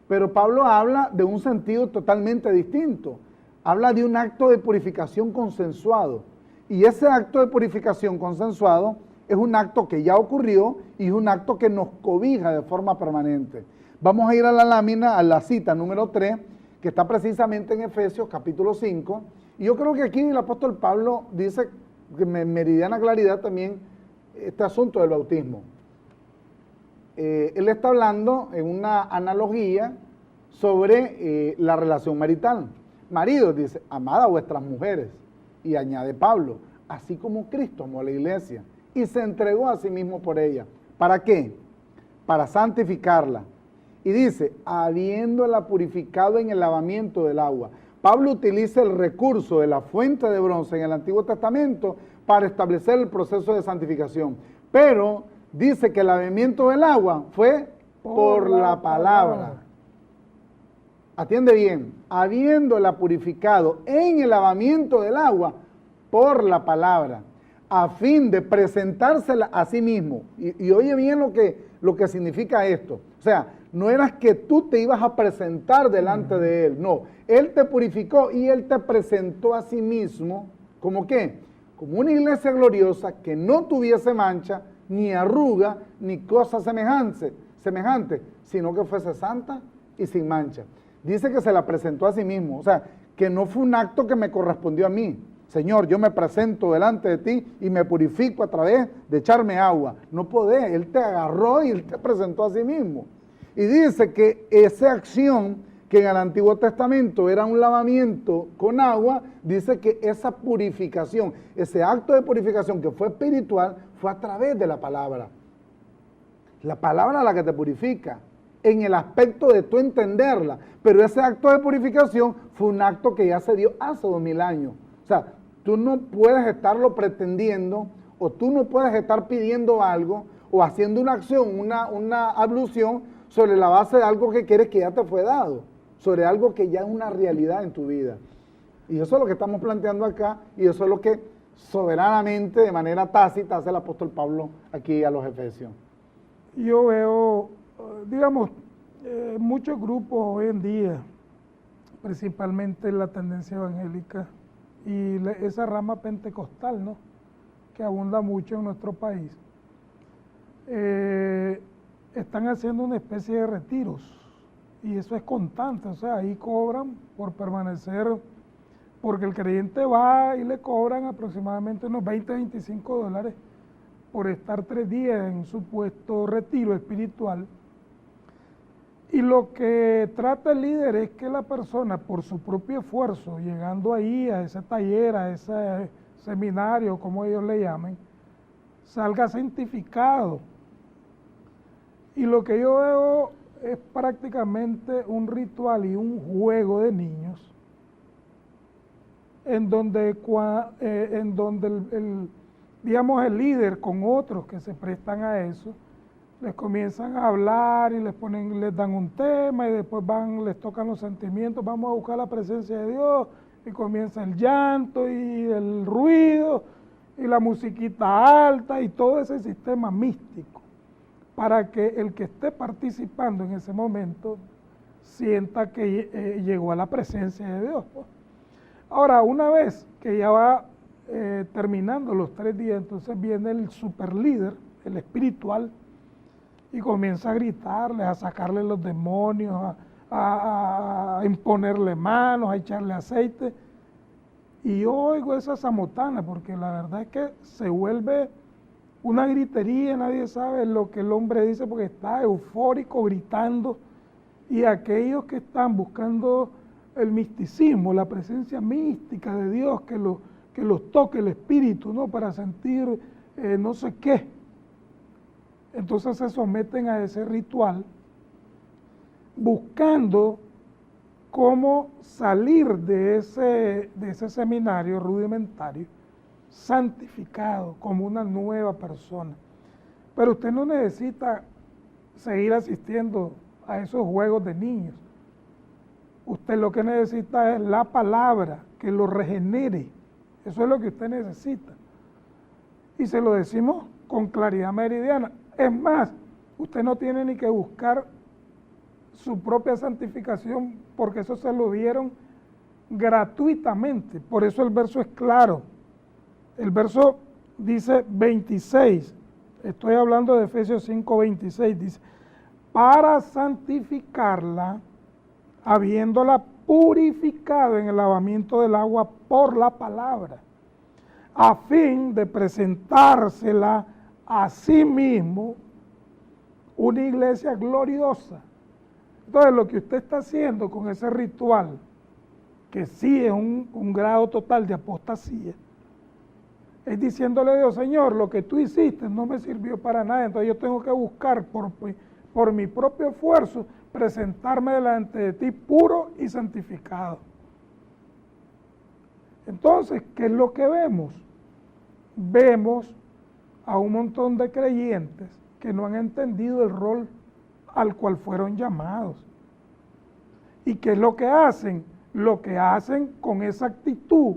Pero Pablo habla de un sentido totalmente distinto. Habla de un acto de purificación consensuado. Y ese acto de purificación consensuado es un acto que ya ocurrió y es un acto que nos cobija de forma permanente. Vamos a ir a la lámina, a la cita número 3, que está precisamente en Efesios capítulo 5. Y yo creo que aquí el apóstol Pablo dice que meridiana claridad también este asunto del bautismo. Él está hablando en una analogía sobre la relación marital. Maridos, dice, amad a vuestras mujeres. Y añade Pablo, así como Cristo amó a la iglesia y se entregó a sí mismo por ella. ¿Para qué? Para santificarla. Y dice, habiéndola purificado en el lavamiento del agua. Pablo utiliza el recurso de la fuente de bronce en el Antiguo Testamento para establecer el proceso de santificación. Pero dice que el lavamiento del agua fue por la palabra. Atiende bien, habiéndola purificado en el lavamiento del agua por la palabra, a fin de presentársela a sí mismo. Y oye bien lo que significa esto. O sea, no eras que tú te ibas a presentar delante de Él, no. Él te purificó y Él te presentó a sí mismo, ¿como qué? Como una iglesia gloriosa que no tuviese mancha, ni arruga, ni cosa semejante, sino que fuese santa y sin mancha. Dice que se la presentó a sí mismo, o sea, que no fue un acto que me correspondió a mí. Señor, yo me presento delante de ti y me purifico a través de echarme agua. No podés, Él te agarró y Él te presentó a sí mismo. Y dice que esa acción que en el Antiguo Testamento era un lavamiento con agua, dice que esa purificación, ese acto de purificación que fue espiritual, fue a través de la palabra. La palabra es la que te purifica, en el aspecto de tú entenderla. Pero ese acto de purificación fue un acto que ya se dio hace 2000 años. O sea, tú no puedes estarlo pretendiendo, o tú no puedes estar pidiendo algo, o haciendo una acción, una ablución, sobre la base de algo que quieres que ya te fue dado, sobre algo que ya es una realidad en tu vida. Y eso es lo que estamos planteando acá, y eso es lo que soberanamente, de manera tácita, hace el apóstol Pablo aquí a los Efesios. Yo veo, digamos, muchos grupos hoy en día, principalmente la tendencia evangélica y esa rama pentecostal, ¿no?, que abunda mucho en nuestro país, están haciendo una especie de retiros, y eso es constante. O sea, ahí cobran por permanecer, porque el creyente va y le cobran aproximadamente unos $20-25 por estar 3 días en un supuesto retiro espiritual. Y lo que trata el líder es que la persona, por su propio esfuerzo, llegando ahí a ese taller, a ese seminario, como ellos le llamen, salga santificado. Y lo que yo veo es prácticamente un ritual y un juego de niños, en donde digamos, el líder con otros que se prestan a eso, les comienzan a hablar y les dan un tema, y después les tocan los sentimientos, vamos a buscar la presencia de Dios, y comienza el llanto y el ruido y la musiquita alta y todo ese sistema místico, para que el que esté participando en ese momento sienta que llegó a la presencia de Dios. Ahora, una vez que ya va terminando los 3 días, entonces viene el superlíder, el espiritual, y comienza a gritarles, a sacarle los demonios, a imponerle manos, a echarle aceite, y yo oigo esa zamotana, porque la verdad es que se vuelve una gritería, nadie sabe lo que el hombre dice porque está eufórico, gritando, y aquellos que están buscando el misticismo, la presencia mística de Dios, que los toque el espíritu, ¿no? Para sentir no sé qué. Entonces se someten a ese ritual buscando cómo salir de ese seminario rudimentario santificado como una nueva persona. Pero usted no necesita seguir asistiendo a esos juegos de niños. Usted lo que necesita es la palabra que lo regenere. Eso es lo que usted necesita. Y se lo decimos con claridad meridiana. Es más, usted no tiene ni que buscar su propia santificación porque eso se lo dieron gratuitamente. Por eso el verso es claro. El verso dice 26, estoy hablando de Efesios 5, 26, dice, para santificarla, habiéndola purificado en el lavamiento del agua por la palabra, a fin de presentársela a sí mismo una iglesia gloriosa. Entonces, lo que usted está haciendo con ese ritual, que sí es un grado total de apostasía, es diciéndole a Dios, Señor, lo que tú hiciste no me sirvió para nada, entonces yo tengo que buscar por mi propio esfuerzo presentarme delante de ti puro y santificado. Entonces, ¿qué es lo que vemos? Vemos a un montón de creyentes que no han entendido el rol al cual fueron llamados. ¿Y qué es lo que hacen? Lo que hacen con esa actitud,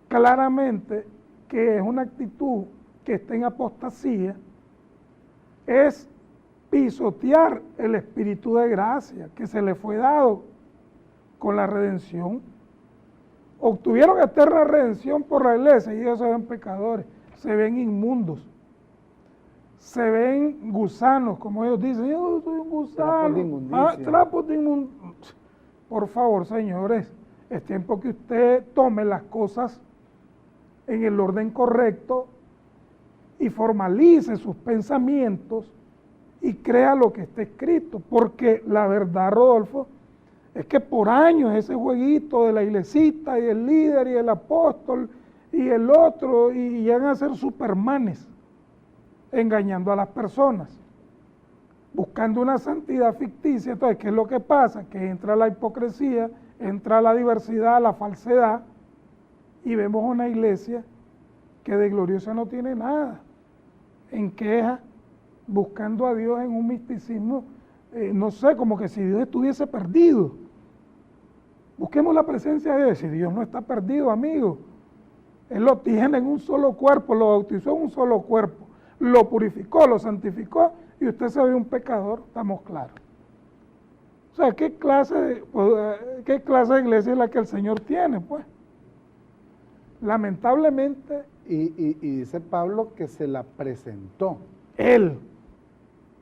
claramente que es una actitud que está en apostasía, es pisotear el espíritu de gracia que se le fue dado con la redención. Obtuvieron eterna redención por la iglesia y ellos se ven pecadores, se ven inmundos, se ven gusanos, como ellos dicen, yo soy un gusano, trapos de inmundicia. Por favor, señores, es tiempo que usted tome las cosas en el orden correcto y formalice sus pensamientos y crea lo que está escrito, porque la verdad, Rodolfo, es que por años ese jueguito de la iglesita y el líder y el apóstol y el otro, y llegan a ser supermanes, engañando a las personas, buscando una santidad ficticia. Entonces, ¿qué es lo que pasa? Que entra la hipocresía, entra la diversidad, la falsedad, y vemos una iglesia que de gloriosa no tiene nada, en queja, buscando a Dios en un misticismo, no sé, como que si Dios estuviese perdido. Busquemos la presencia de Dios. Si Dios no está perdido, amigo, Él lo tiene en un solo cuerpo, lo bautizó en un solo cuerpo, lo purificó, lo santificó, y usted se ve un pecador, estamos claros. O sea, ¿qué clase de iglesia es la que el Señor tiene, pues? Lamentablemente. Y dice Pablo que se la presentó. Él.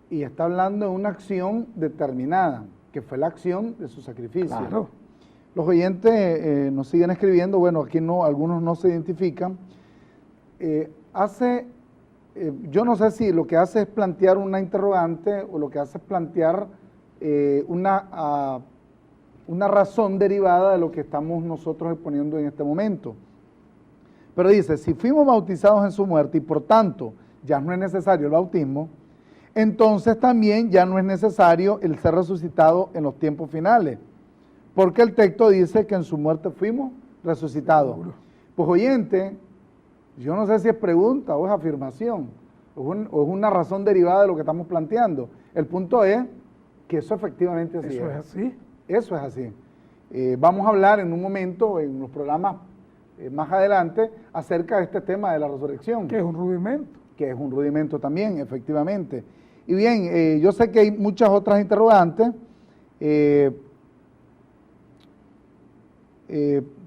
Y está hablando de una acción determinada, que fue la acción de su sacrificio. Claro. Los oyentes nos siguen escribiendo, bueno, aquí no, algunos no se identifican. Yo no sé si lo que hace es plantear una interrogante o lo que hace es plantear una razón derivada de lo que estamos nosotros exponiendo en este momento. Pero dice, si fuimos bautizados en su muerte y por tanto ya no es necesario el bautismo, entonces también ya no es necesario el ser resucitado en los tiempos finales, porque el texto dice que en su muerte fuimos resucitados. Pues oyente, yo no sé si es pregunta o es afirmación, o es una razón derivada de lo que estamos planteando. El punto es que eso efectivamente así es. Eso es así. Eso es así. Vamos a hablar en un momento, en los programas más adelante, acerca de este tema de la resurrección. Que es un rudimento. Que es un rudimento también, efectivamente. Y bien, yo sé que hay muchas otras interrogantes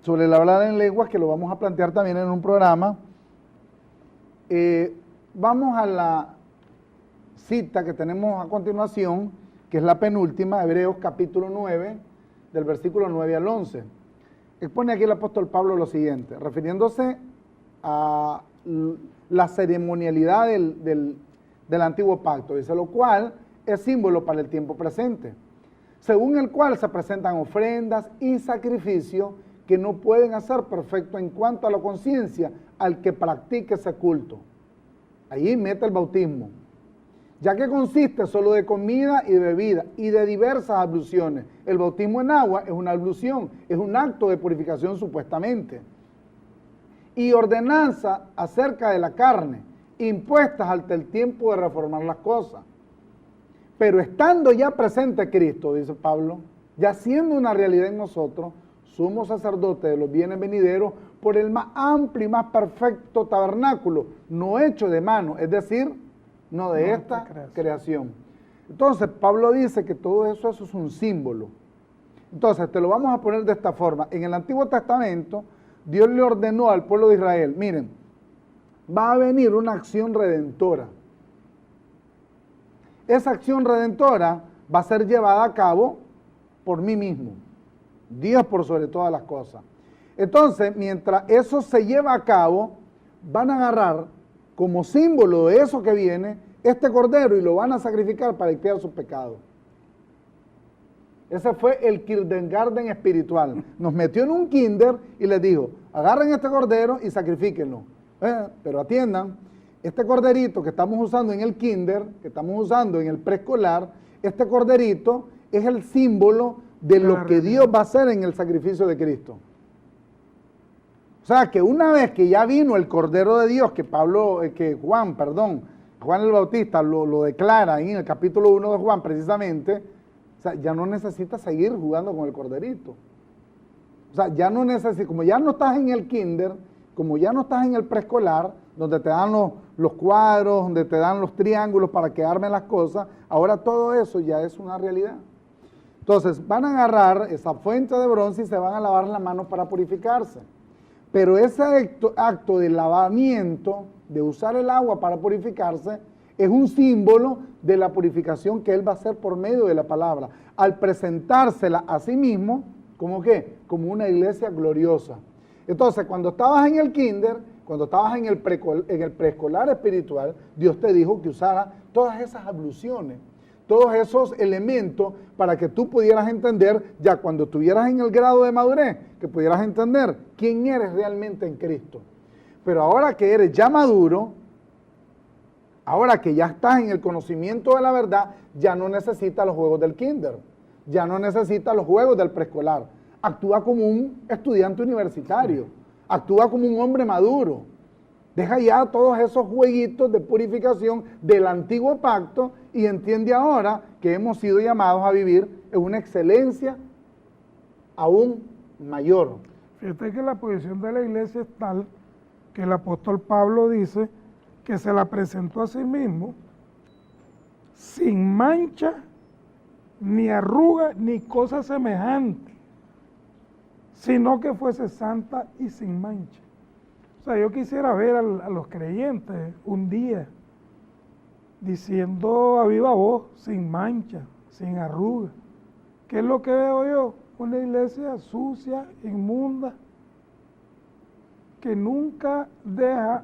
sobre el hablar en lenguas, que lo vamos a plantear también en un programa. Vamos a la cita que tenemos a continuación, que es la penúltima, Hebreos capítulo 9, del versículo 9 al 11. expone aquí el apóstol Pablo lo siguiente, refiriéndose a la ceremonialidad del antiguo pacto, dice, lo cual es símbolo para el tiempo presente, según el cual se presentan ofrendas y sacrificios que no pueden hacer perfecto en cuanto a la conciencia al que practique ese culto. Allí mete el bautismo, ya que consiste solo de comida y de bebida y de diversas abluciones. El bautismo en agua es una ablución, es un acto de purificación supuestamente. Y ordenanza acerca de la carne, impuestas hasta el tiempo de reformar las cosas. Pero estando ya presente Cristo, dice Pablo, ya siendo una realidad en nosotros, sumo sacerdote de los bienes venideros por el más amplio y más perfecto tabernáculo, no hecho de mano, es decir, no de esta creación. Entonces, Pablo dice que todo eso es un símbolo. Entonces, te lo vamos a poner de esta forma. En el Antiguo Testamento, Dios le ordenó al pueblo de Israel, miren, va a venir una acción redentora. Esa acción redentora va a ser llevada a cabo por mí mismo. Dios por sobre todas las cosas. Entonces, mientras eso se lleva a cabo, van a agarrar como símbolo de eso que viene este cordero y lo van a sacrificar para expiar sus pecados. Ese fue el kindergarten espiritual. Nos metió en un kinder y les dijo, agarren este cordero y sacrifíquenlo. Pero atiendan, este corderito que estamos usando en el kinder, que estamos usando en el preescolar, este corderito es el símbolo de lo que Dios va a hacer en el sacrificio de Cristo. O sea, que una vez que ya vino el Cordero de Dios, que Juan el Bautista lo declara ahí en el capítulo 1 de Juan precisamente, o sea, ya no necesitas seguir jugando con el corderito. O sea, ya no necesitas, como ya no estás en el kinder, como ya no estás en el preescolar, donde te dan los cuadros, donde te dan los triángulos para que armen las cosas, ahora todo eso ya es una realidad. Entonces, van a agarrar esa fuente de bronce y se van a lavar las manos para purificarse. Pero ese acto de lavamiento, de usar el agua para purificarse, es un símbolo de la purificación que Él va a hacer por medio de la palabra, al presentársela a sí mismo, ¿como qué? Como una iglesia gloriosa. Entonces, cuando estabas en el kinder, cuando estabas en el preescolar espiritual, Dios te dijo que usara todas esas abluciones, todos esos elementos para que tú pudieras entender, ya cuando estuvieras en el grado de madurez, que pudieras entender quién eres realmente en Cristo. Pero ahora que eres ya maduro, ahora que ya estás en el conocimiento de la verdad, ya no necesitas los juegos del kinder, ya no necesitas los juegos del preescolar. Actúa como un estudiante universitario, actúa como un hombre maduro. Deja ya todos esos jueguitos de purificación del antiguo pacto y entiende ahora que hemos sido llamados a vivir en una excelencia aún mayor. Fíjate que la posición de la iglesia es tal que el apóstol Pablo dice que se la presentó a sí mismo sin mancha, ni arruga, ni cosa semejante, sino que fuese santa y sin mancha. O sea, yo quisiera ver a los creyentes un día diciendo a viva voz, sin mancha, sin arruga. ¿Qué es lo que veo yo? Una iglesia sucia, inmunda, que nunca deja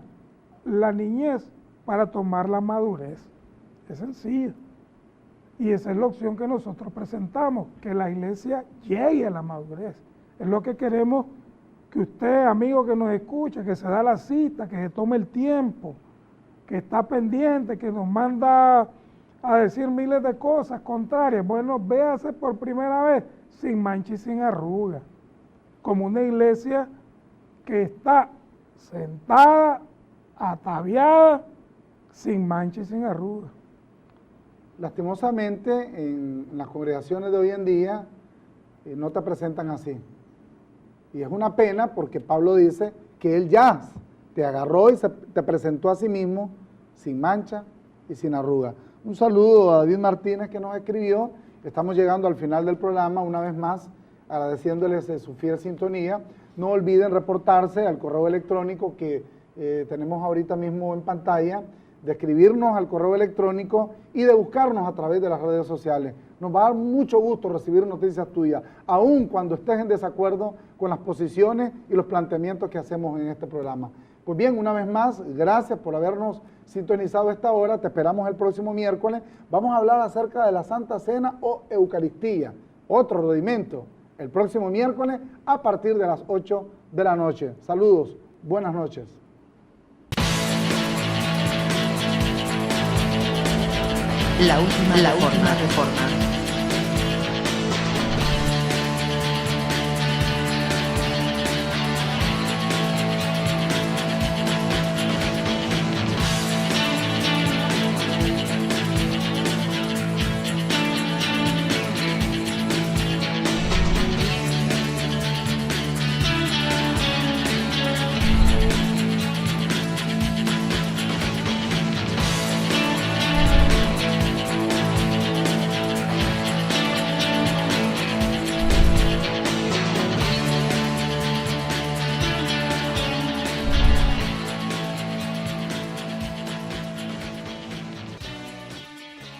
la niñez para tomar la madurez. Es sencillo. Y esa es la opción que nosotros presentamos, que la iglesia llegue a la madurez. Es lo que queremos que usted, amigo que nos escucha, que se da la cita, que se tome el tiempo, que está pendiente, que nos manda a decir miles de cosas contrarias. Bueno, véase por primera vez sin mancha y sin arruga, como una iglesia que está sentada, ataviada, sin mancha y sin arruga. Lastimosamente, en las congregaciones de hoy en día no te presentan así. Y es una pena porque Pablo dice que Él ya te agarró y te presentó a sí mismo sin mancha y sin arruga. Un saludo a David Martínez que nos escribió. Estamos llegando al final del programa, una vez más, agradeciéndoles su fiel sintonía. No olviden reportarse al correo electrónico que tenemos ahorita mismo en pantalla, de escribirnos al correo electrónico y de buscarnos a través de las redes sociales. Nos va a dar mucho gusto recibir noticias tuyas, aun cuando estés en desacuerdo con las posiciones y los planteamientos que hacemos en este programa. Pues bien, una vez más, gracias por habernos sintonizado a esta hora. Te esperamos el próximo miércoles. Vamos a hablar acerca de la Santa Cena o Eucaristía, otro rudimento, el próximo miércoles a partir de las 8 de la noche. Saludos, buenas noches. La última reforma.